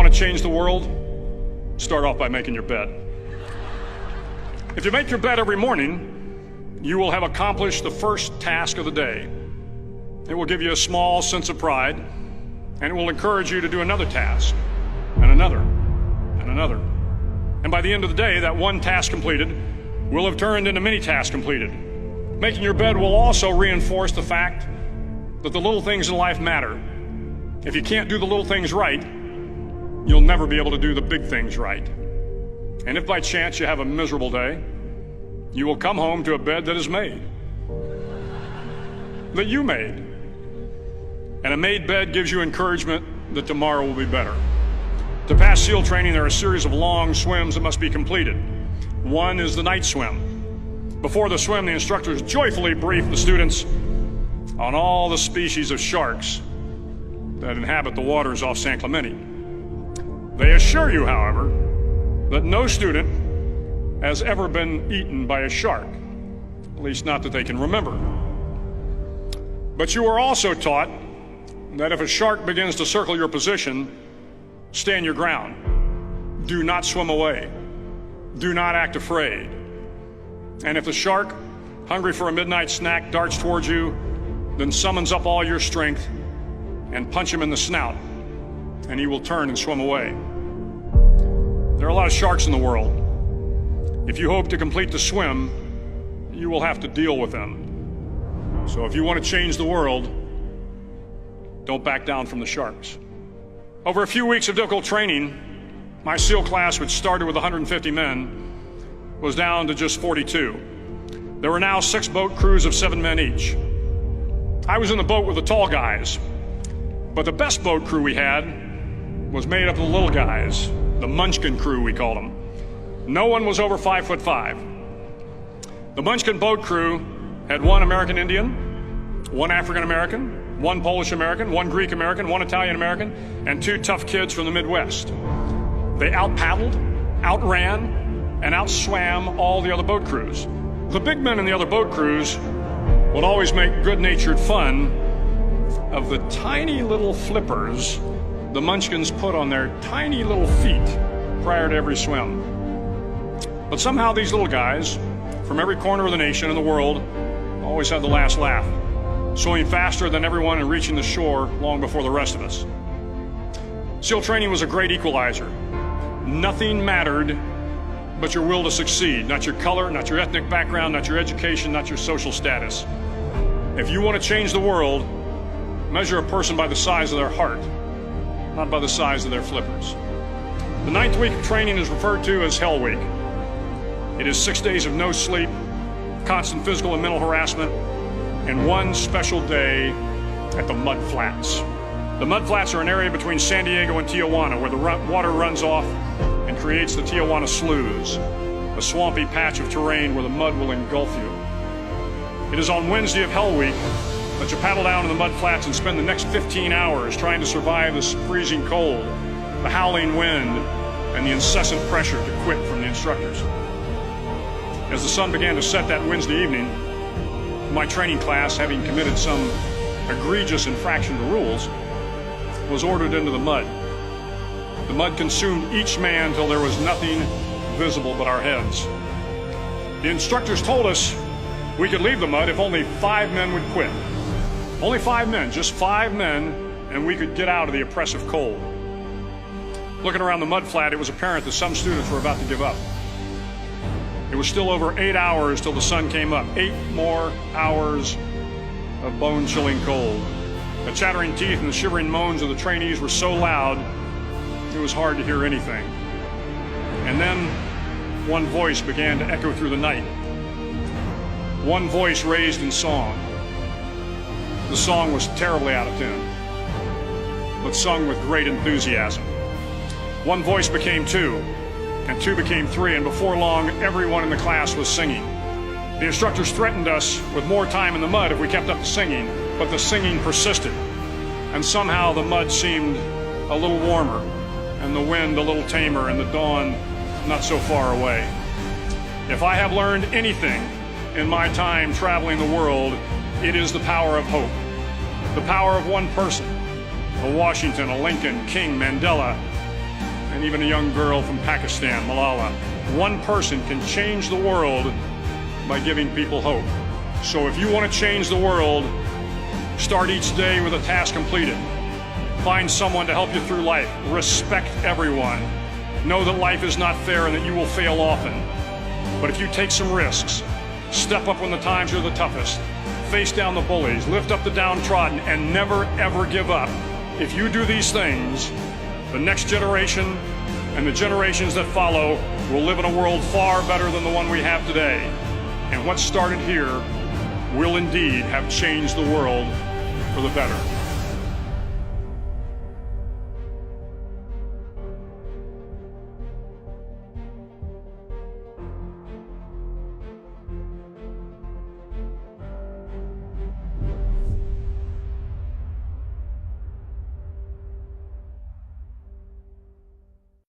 want to change the world? Start off by making your bed. If you make your bed every morning, you will have accomplished the first task of the day. It will give you a small sense of pride, and it will encourage you to do another task, and another, and another. And by the end of the day, that one task completed will have turned into many tasks completed. Making your bed will also reinforce the fact that the little things in life matter. If you can't do the little things right, you'll never be able to do the big things right. And if by chance you have a miserable day, you will come home to a bed that is made, that you made. And a made bed gives you encouragement that tomorrow will be better. To pass SEAL training, there are a series of long swims that must be completed. One is the night swim. Before the swim, the instructors joyfully brief the students on all the species of sharks that inhabit the waters off San Clemente. They assure you, however, that no student has ever been eaten by a shark, at least not that they can remember. But you are also taught that if a shark begins to circle your position, stand your ground. Do not swim away. Do not act afraid. And if the shark, hungry for a midnight snack, darts towards you, then summons up all your strength and punch him in the snout, and he will turn and swim away. There are a lot of sharks in the world. If you hope to complete the swim, you will have to deal with them. So if you want to change the world, don't back down from the sharks. Over a few weeks of difficult training, my SEAL class, which started with 150 men, was down to just 42. There were now 6 boat crews of 7 men each. I was in the boat with the tall guys, but the best boat crew we had was made up of the little guys, the Munchkin crew, we called them. No one was over 5'5". The Munchkin boat crew had 1 American Indian, 1 African American, 1 Polish American, 1 Greek American, 1 Italian American, and 2 tough kids from the Midwest. They out-paddled, outran, and outswam all the other boat crews. The big men in the other boat crews would always make good-natured fun of the tiny little flippers the Munchkins put on their tiny little feet prior to every swim. But somehow these little guys from every corner of the nation and the world always had the last laugh, swimming faster than everyone and reaching the shore long before the rest of us. SEAL training was a great equalizer. Nothing mattered but your will to succeed, not your color, not your ethnic background, not your education, not your social status. If you want to change the world, measure a person by the size of their heart, not by the size of their flippers. The 9th week of training is referred to as Hell Week. It is 6 days of no sleep, constant physical and mental harassment, and 1 special day at the Mud Flats. The Mud Flats are an area between San Diego and Tijuana where the water runs off and creates the Tijuana Sloughs, a swampy patch of terrain where the mud will engulf you. It is on Wednesday of Hell Week that you paddle down to the Mud Flats and spend the next 15 hours trying to survive this freezing cold, the howling wind, and the incessant pressure to quit from the instructors. As the sun began to set that Wednesday evening, my training class, having committed some egregious infraction to rules, was ordered into the mud. The mud consumed each man till there was nothing visible but our heads. The instructors told us we could leave the mud if only 5 men would quit. Only 5 men, just 5 men, and we could get out of the oppressive cold. Looking around the mud flat, it was apparent that some students were about to give up. It was still over 8 hours till the sun came up. 8 more hours of bone-chilling cold. The chattering teeth and the shivering moans of the trainees were so loud, it was hard to hear anything. And then one voice began to echo through the night. One voice raised in song. The song was terribly out of tune, but sung with great enthusiasm. One voice became 2, and 2 became 3, and before long, everyone in the class was singing. The instructors threatened us with more time in the mud if we kept up the singing, but the singing persisted, and somehow the mud seemed a little warmer, and the wind a little tamer, and the dawn not so far away. If I have learned anything in my time traveling the world, it is the power of hope. The power of one person, a Washington, a Lincoln, King, Mandela, and even a young girl from Pakistan, Malala. One person can change the world by giving people hope. So if you want to change the world, start each day with a task completed. Find someone to help you through life. Respect everyone. Know that life is not fair and that you will fail often. But if you take some risks, step up when the times are the toughest, face down the bullies, lift up the downtrodden, and never ever give up. If you do these things, the next generation and the generations that follow will live in a world far better than the one we have today. And what started here will indeed have changed the world for the better.